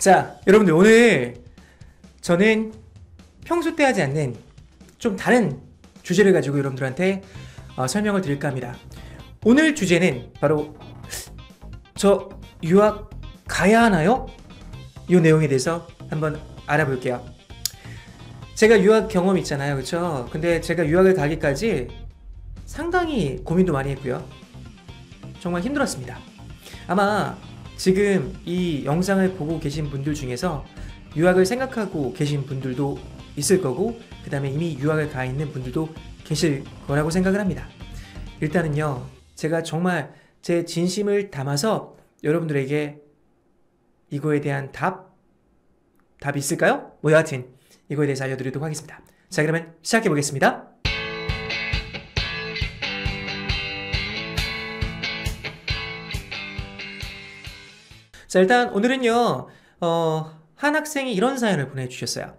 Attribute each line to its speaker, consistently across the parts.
Speaker 1: 자, 여러분들 오늘 저는 평소 때 하지 않는 좀 다른 주제를 가지고 여러분들한테 설명을 드릴까 합니다. 오늘 주제는 바로 저 유학 가야 하나요? 이 내용에 대해서 한번 알아볼게요. 제가 유학 경험 있잖아요, 그쵸? 근데 제가 유학을 가기까지 상당히 고민도 많이 했고요. 정말 힘들었습니다. 아마 지금 이 영상을 보고 계신 분들 중에서 유학을 생각하고 계신 분들도 있을 거고, 그 다음에 이미 유학을 가 있는 분들도 계실 거라고 생각을 합니다. 일단은요, 제가 정말 제 진심을 담아서 여러분들에게 이거에 대한 답이 있을까요? 뭐 여하튼 이거에 대해서 알려드리도록 하겠습니다. 자, 그러면 시작해 보겠습니다. 자, 일단 오늘은요, 한 학생이 이런 사연을 보내주셨어요.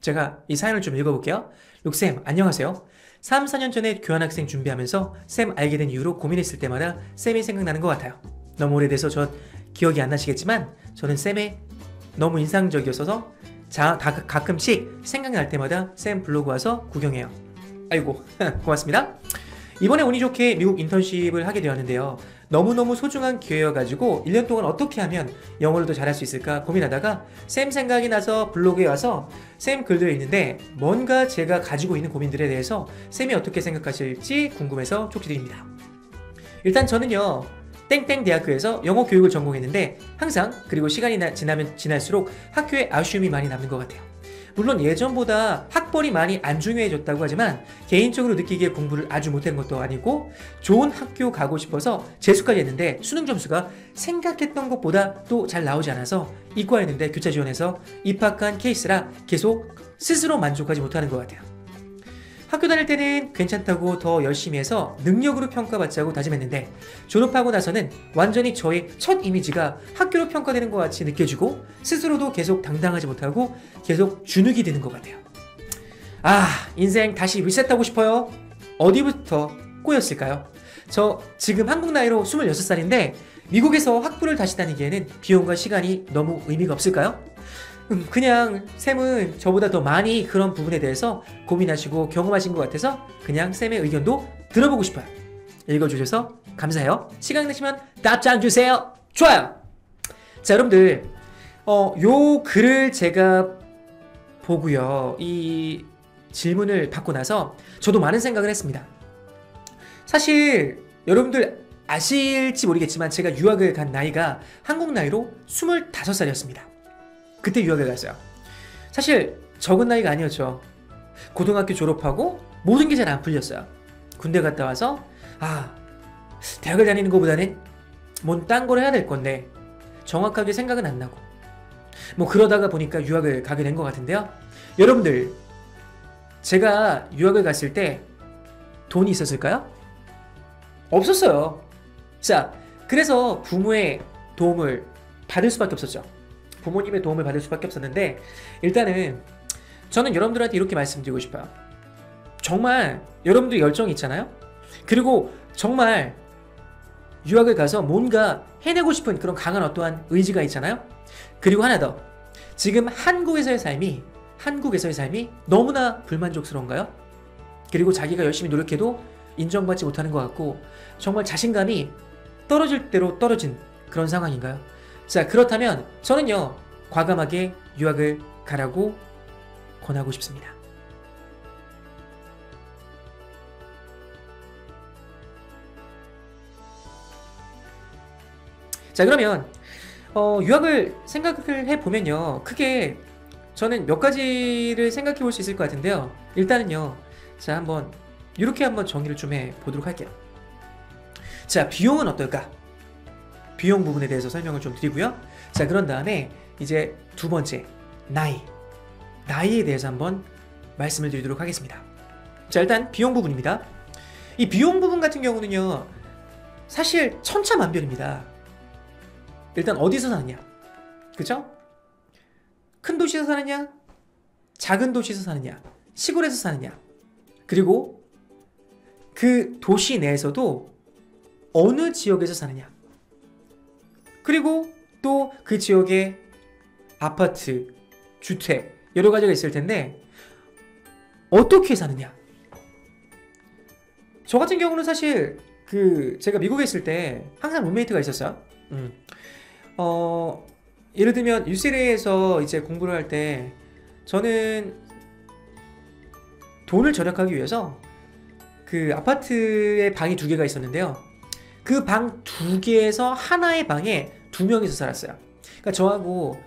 Speaker 1: 제가 이 사연을 좀 읽어볼게요. 룩쌤, 안녕하세요. 3, 4년 전에 교환학생 준비하면서 쌤 알게 된 이후로 고민했을 때마다 쌤이 생각나는 것 같아요. 너무 오래돼서 전 기억이 안 나시겠지만 저는 쌤의 너무 인상적이었어서 가끔씩 생각날 때마다 쌤 블로그 와서 구경해요. 아이고, 고맙습니다. 이번에 운이 좋게 미국 인턴십을 하게 되었는데요. 너무너무 소중한 기회여가지고 1년 동안 어떻게 하면 영어를 더 잘할 수 있을까 고민하다가 쌤 생각이 나서 블로그에 와서 쌤 글들이 있는데 뭔가 제가 가지고 있는 고민들에 대해서 쌤이 어떻게 생각하실지 궁금해서 쪽지드립니다. 일단 저는요, 땡땡 대학교에서 영어 교육을 전공했는데 항상 그리고 시간이 지나면 지날수록 학교에 아쉬움이 많이 남는 것 같아요. 물론 예전보다 학벌이 많이 안 중요해졌다고 하지만 개인적으로 느끼기에 공부를 아주 못한 것도 아니고 좋은 학교 가고 싶어서 재수까지 했는데 수능 점수가 생각했던 것보다 또 잘 나오지 않아서 이과했는데 교차 지원해서 입학한 케이스라 계속 스스로 만족하지 못하는 것 같아요. 학교 다닐 때는 괜찮다고 더 열심히 해서 능력으로 평가받자고 다짐했는데 졸업하고 나서는 완전히 저의 첫 이미지가 학교로 평가되는 것 같이 느껴지고 스스로도 계속 당당하지 못하고 계속 주눅이 드는 것 같아요. 아, 인생 다시 리셋하고 싶어요. 어디부터 꼬였을까요? 저 지금 한국 나이로 26살인데 미국에서 학부를 다시 다니기에는 비용과 시간이 너무 의미가 없을까요? 그냥 쌤은 저보다 더 많이 그런 부분에 대해서 고민하시고 경험하신 것 같아서 그냥 쌤의 의견도 들어보고 싶어요. 읽어주셔서 감사해요. 시간 되시면 답장 주세요. 좋아요. 자, 여러분들 요 글을 제가 보고요, 이 질문을 받고 나서 저도 많은 생각을 했습니다. 사실 여러분들 아실지 모르겠지만 제가 유학을 간 나이가 한국 나이로 25살이었습니다. 그때 유학을 갔어요. 사실 적은 나이가 아니었죠. 고등학교 졸업하고 모든 게 잘 안 풀렸어요. 군대 갔다 와서 대학을 다니는 것보다는 뭔 딴 걸 해야 될 건데 정확하게 생각은 안 나고 뭐 그러다가 보니까 유학을 가게 된 것 같은데요. 여러분들, 제가 유학을 갔을 때 돈이 있었을까요? 없었어요. 자, 그래서 부모의 도움을 받을 수밖에 없었죠. 부모님의 도움을 받을 수밖에 없었는데 일단은 저는 여러분들한테 이렇게 말씀드리고 싶어요. 정말 여러분들 열정이 있잖아요. 그리고 정말 유학을 가서 뭔가 해내고 싶은 그런 강한 어떠한 의지가 있잖아요. 그리고 하나 더, 지금 한국에서의 삶이 너무나 불만족스러운가요? 그리고 자기가 열심히 노력해도 인정받지 못하는 것 같고 정말 자신감이 떨어질 대로 떨어진 그런 상황인가요? 자, 그렇다면 저는요, 과감하게 유학을 가라고 권하고 싶습니다. 자, 그러면 유학을 생각을 해보면요, 크게 저는 몇 가지를 생각해 볼 수 있을 것 같은데요. 일단은요, 자, 이렇게 한번 정리를 좀 해보도록 할게요. 자, 비용은 어떨까? 비용 부분에 대해서 설명을 좀 드리고요. 자, 그런 다음에 이제 두 번째, 나이에 대해서 한번 말씀을 드리도록 하겠습니다. 자, 일단 비용 부분입니다. 이 비용 부분 같은 경우는요, 사실 천차만별입니다. 일단 어디서 사느냐, 그쵸? 큰 도시에서 사느냐, 작은 도시에서 사느냐, 시골에서 사느냐, 그리고 그 도시 내에서도 어느 지역에서 사느냐, 그리고 또 그 지역의 아파트, 주택 여러 가지가 있을 텐데 어떻게 사느냐? 저 같은 경우는 사실 제가 미국에 있을 때 항상 룸메이트가 있었어요. 예를 들면 UCLA에서 이제 공부를 할 때 저는 돈을 절약하기 위해서 그 아파트에 방이 두 개가 있었는데요. 그 방 두 개에서 하나의 방에 두 명이서 살았어요. 그러니까 저하고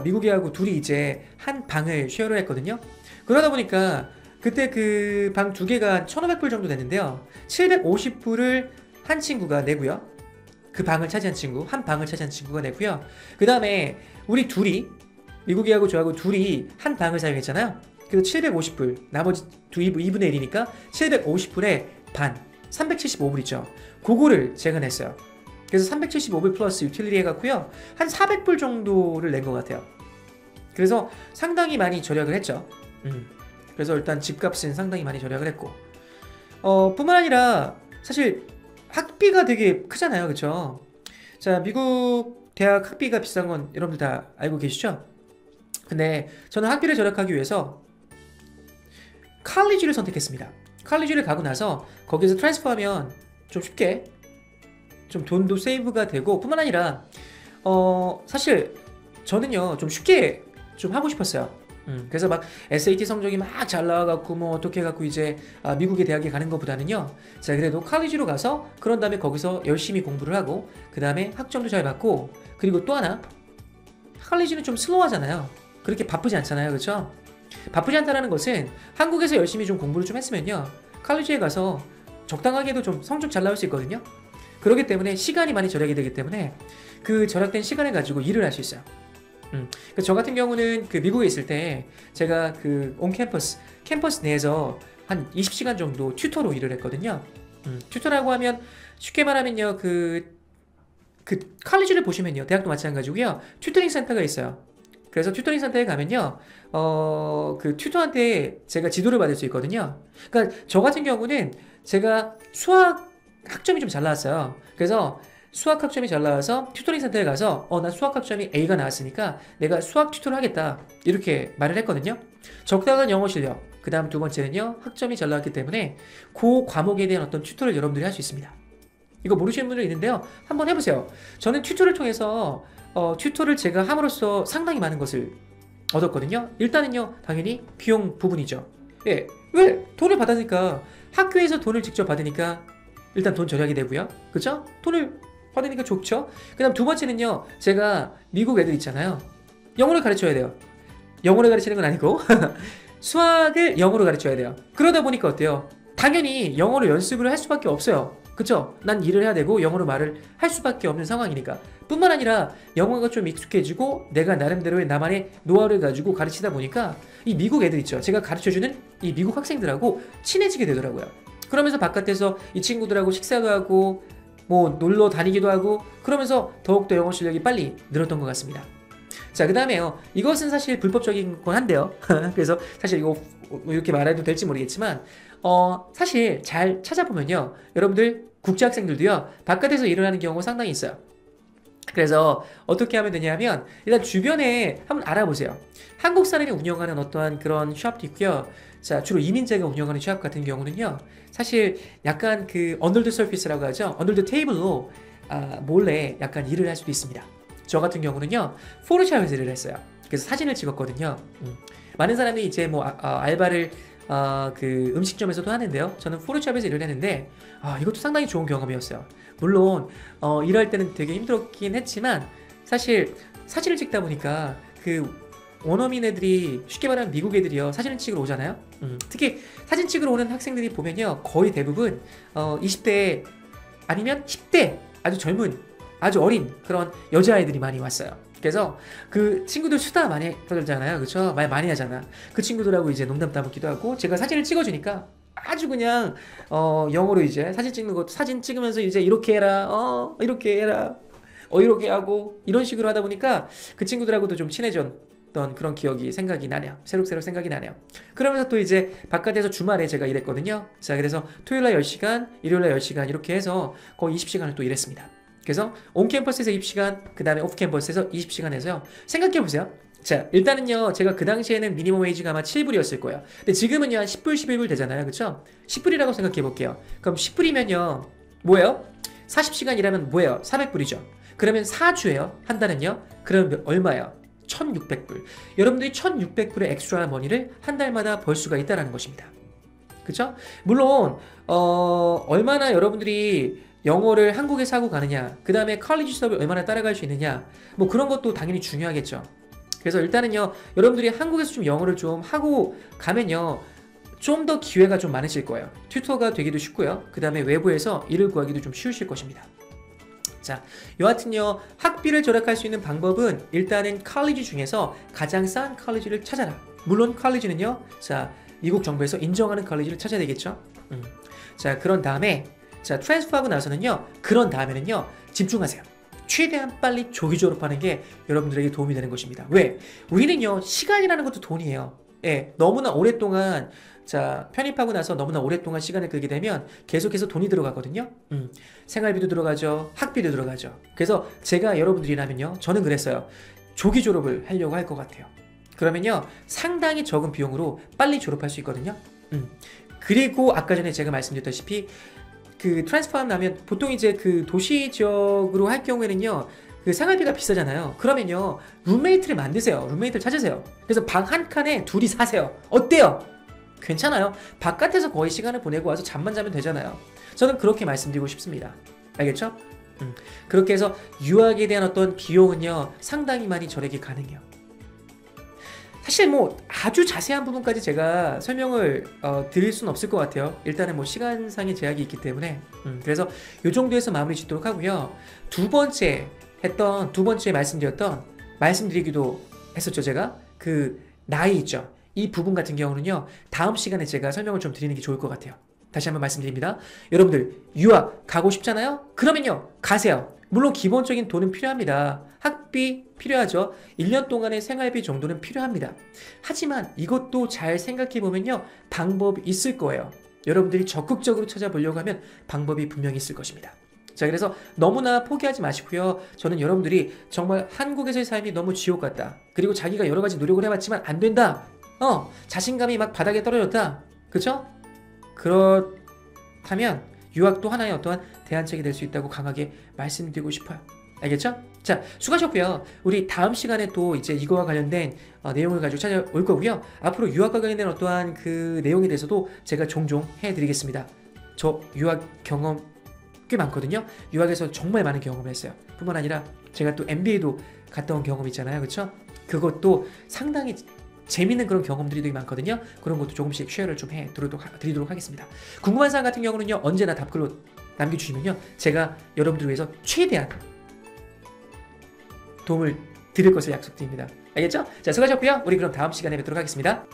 Speaker 1: 미국에 하고 둘이 이제 한 방을 쉐어를 했거든요. 그러다 보니까 그때 그 방 두 개가 1,500불 정도 됐는데요. 750불을 한 친구가 내고요. 그 방을 차지한 친구, 한 방을 차지한 친구가 내고요. 그 다음에 우리 둘이, 미국이하고 저하고 둘이 한 방을 사용했잖아요. 그래서 750불, 나머지 2분의 1이니까 750불에 반, 375불이죠. 그거를 제가 냈어요. 그래서 375불 플러스 유틸리티 해갖고요. 한 400불 정도를 낸 것 같아요. 그래서 상당히 많이 절약을 했죠. 그래서 일단 집값은 상당히 많이 절약을 했고, 뿐만 아니라 사실 학비가 되게 크잖아요. 그쵸? 자, 미국 대학 학비가 비싼 건 여러분들 다 알고 계시죠? 근데 저는 학비를 절약하기 위해서 칼리지를 선택했습니다. 칼리지를 가고 나서 거기서 트랜스퍼하면 좀 쉽게 좀 돈도 세이브가 되고, 뿐만 아니라 사실 저는요 좀 쉽게 좀 하고 싶었어요. 그래서 막 SAT 성적이 막 잘 나와갖고 뭐 어떻게 해갖고 이제 미국의 대학에 가는 것보다는요, 자 그래도 칼리지로 가서 그런 다음에 거기서 열심히 공부를 하고 그 다음에 학점도 잘 받고, 그리고 또 하나, 칼리지는 좀 슬로우하잖아요. 그렇게 바쁘지 않잖아요. 그렇죠? 바쁘지 않다는 것은 한국에서 열심히 좀 공부를 좀 했으면요, 칼리지에 가서 적당하게도 좀 성적 잘 나올 수 있거든요. 그렇기 때문에 시간이 많이 절약이 되기 때문에 그 절약된 시간을 가지고 일을 할 수 있어요. 저 같은 경우는 미국에 있을 때 제가 캠퍼스 내에서 한 20시간 정도 튜터로 일을 했거든요. 튜터라고 하면 쉽게 말하면요, 칼리지를 보시면요, 대학도 마찬가지고요, 튜터링 센터가 있어요. 그래서 튜터링 센터에 가면요, 튜터한테 제가 지도를 받을 수 있거든요. 그러니까 저 같은 경우는 제가 수학 학점이 좀 잘 나왔어요. 그래서 수학 학점이 잘 나와서 튜터링 센터에 가서 난 수학 학점이 A가 나왔으니까 내가 수학 튜터를 하겠다, 이렇게 말을 했거든요. 적당한 영어 실력, 그 다음 두 번째는요, 학점이 잘 나왔기 때문에 그 과목에 대한 어떤 튜터를 여러분들이 할 수 있습니다. 이거 모르시는 분들 있는데요, 한번 해보세요. 저는 튜터를 통해서 튜터를 제가 함으로써 상당히 많은 것을 얻었거든요. 일단은요, 당연히 비용 부분이죠. 예, 왜? 돈을 받으니까, 학교에서 돈을 직접 받으니까 일단 돈 절약이 되고요. 그쵸? 돈을 받으니까 좋죠. 그 다음 두 번째는요, 제가 미국 애들 있잖아요, 영어를 가르쳐야 돼요. 영어를 가르치는 건 아니고 수학을 영어로 가르쳐야 돼요. 그러다 보니까 어때요? 당연히 영어로 연습을 할 수밖에 없어요. 그쵸? 난 일을 해야 되고 영어로 말을 할 수밖에 없는 상황이니까. 뿐만 아니라 영어가 좀 익숙해지고 내가 나름대로의 나만의 노하우를 가지고 가르치다 보니까 이 미국 애들 있죠, 제가 가르쳐주는 이 미국 학생들하고 친해지게 되더라고요. 그러면서 바깥에서 이 친구들하고 식사도 하고 뭐 놀러 다니기도 하고, 그러면서 더욱더 영어 실력이 빨리 늘었던 것 같습니다. 자, 그 다음에요, 이것은 사실 불법적인 건 한데요. 그래서 사실 이거 이렇게 말해도 될지 모르겠지만 사실 잘 찾아보면요, 여러분들 국제학생들도요, 바깥에서 일을 하는 경우가 상당히 있어요. 그래서 어떻게 하면 되냐면, 일단 주변에 한번 알아보세요. 한국 사람이 운영하는 어떠한 그런 샵도 있고요. 자, 주로 이민자가 운영하는 샵 같은 경우는요, 사실 약간 언더 더 서피스라고 하죠. 언더 더 테이블로 몰래 약간 일을 할 수도 있습니다. 저 같은 경우는요, 포토샵에서 일을 했어요. 그래서 사진을 찍었거든요. 많은 사람이 이제 뭐 알바를 음식점에서도 하는데요, 저는 포토샵에서 일을 했는데 이것도 상당히 좋은 경험이었어요. 물론 일할 때는 되게 힘들었긴 했지만, 사실 사진을 찍다 보니까 원어민 애들이, 쉽게 말하면 미국 애들이요, 사진을 찍으러 오잖아요. 특히 사진 찍으러 오는 학생들이 보면요, 거의 대부분 20대 아니면 10대, 아주 젊은, 아주 어린 그런 여자아이들이 많이 왔어요. 그래서 그 친구들 수다 많이 떠들잖아요. 그쵸? 말 많이 하잖아. 그 친구들하고 이제 농담 따먹기도 하고, 제가 사진을 찍어주니까 아주 그냥 영어로 이제 사진 찍는 것도, 사진 찍으면서 이제 이렇게 해라, 이렇게 해라, 이렇게 하고, 이런 식으로 하다 보니까 그 친구들하고도 좀 친해졌던 그런 기억이 생각이 나네요. 새록새록 생각이 나네요. 그러면서 또 이제 바깥에서 주말에 제가 일했거든요. 자, 그래서 토요일날 10시간, 일요일날 10시간 이렇게 해서 거의 20시간을 또 일했습니다. 그래서 온캠퍼스에서 20시간, 그 다음에 오프캠퍼스에서 20시간 해서요. 생각해보세요. 자, 일단은요, 제가 그 당시에는 미니멈 웨이지가 아마 7불이었을 거예요. 근데 지금은요, 한 10불, 11불 되잖아요. 그쵸? 10불이라고 생각해볼게요. 그럼 10불이면요, 뭐예요? 40시간 일하면 뭐예요? 400불이죠. 그러면 4주예요. 한 달은요? 그럼 얼마예요? 1600불. 여러분들이 1600불의 엑스트라 머니를 한 달마다 벌 수가 있다는 것입니다. 그쵸? 물론, 얼마나 여러분들이 영어를 한국에서 하고 가느냐, 그 다음에 컬리지 수업을 얼마나 따라갈 수 있느냐, 뭐 그런 것도 당연히 중요하겠죠. 그래서 일단은요, 여러분들이 한국에서 좀 영어를 좀 하고 가면요, 좀 더 기회가 좀 많으실 거예요. 튜터가 되기도 쉽고요. 그 다음에 외부에서 일을 구하기도 좀 쉬우실 것입니다. 자, 여하튼요, 학비를 절약할 수 있는 방법은 일단은 컬리지 중에서 가장 싼 컬리지를 찾아라. 물론 컬리지는요, 자, 미국 정부에서 인정하는 컬리지를 찾아야 되겠죠. 자, 그런 다음에, 자, 트랜스퍼하고 나서는요, 그런 다음에는요, 집중하세요. 최대한 빨리 조기 졸업하는 게 여러분들에게 도움이 되는 것입니다. 왜? 우리는요, 시간이라는 것도 돈이에요. 예, 너무나 오랫동안, 자, 편입하고 나서 너무나 오랫동안 시간을 끌게 되면 계속해서 돈이 들어가거든요. 생활비도 들어가죠. 학비도 들어가죠. 그래서 제가 여러분들이라면요, 저는 그랬어요. 조기 졸업을 하려고 할 것 같아요. 그러면요, 상당히 적은 비용으로 빨리 졸업할 수 있거든요. 그리고 아까 전에 제가 말씀드렸다시피 그 트랜스퍼 나면 보통 이제 그 도시 지역으로 할 경우에는요, 그 생활비가 비싸잖아요. 그러면요, 룸메이트를 만드세요. 룸메이트를 찾으세요. 그래서 방 한 칸에 둘이 사세요. 어때요? 괜찮아요. 바깥에서 거의 시간을 보내고 와서 잠만 자면 되잖아요. 저는 그렇게 말씀드리고 싶습니다. 알겠죠? 그렇게 해서 유학에 대한 어떤 비용은요, 상당히 많이 절약이 가능해요. 사실 뭐 아주 자세한 부분까지 제가 설명을 드릴 수는 없을 것 같아요. 일단은 뭐 시간상의 제약이 있기 때문에 그래서 이 정도에서 마무리 짓도록 하고요. 두 번째 말씀드리기도 했었죠. 제가 그 나이 있죠. 이 부분 같은 경우는요, 다음 시간에 제가 설명을 좀 드리는 게 좋을 것 같아요. 다시 한번 말씀드립니다. 여러분들 유학 가고 싶잖아요? 그러면요, 가세요. 물론 기본적인 돈은 필요합니다. 학비 필요하죠. 1년 동안의 생활비 정도는 필요합니다. 하지만 이것도 잘 생각해보면요, 방법이 있을 거예요. 여러분들이 적극적으로 찾아보려고 하면 방법이 분명히 있을 것입니다. 자, 그래서 너무나 포기하지 마시고요. 저는 여러분들이 정말 한국에서의 삶이 너무 지옥 같다. 그리고 자기가 여러 가지 노력을 해봤지만 안 된다. 자신감이 막 바닥에 떨어졌다. 그쵸? 그렇다면 유학도 하나의 어떠한 대안책이 될 수 있다고 강하게 말씀드리고 싶어요. 알겠죠? 자, 수고하셨고요. 우리 다음 시간에 또 이제 이거와 관련된 내용을 가지고 찾아올 거고요. 앞으로 유학과 관련된 어떠한 그 내용에 대해서도 제가 종종 해드리겠습니다. 저 유학 경험 꽤 많거든요. 유학에서 정말 많은 경험을 했어요. 뿐만 아니라 제가 또 MBA도 갔다 온 경험이 있잖아요. 그쵸? 그것도 상당히 재밌는 그런 경험들이 되게 많거든요. 그런 것도 조금씩 쉐어를 좀 드리도록 하겠습니다. 궁금한 사항 같은 경우는요, 언제나 답글로 남겨주시면요, 제가 여러분들을 위해서 최대한 도움을 드릴 것을 약속드립니다. 알겠죠? 자, 수고하셨고요. 우리 그럼 다음 시간에 뵙도록 하겠습니다.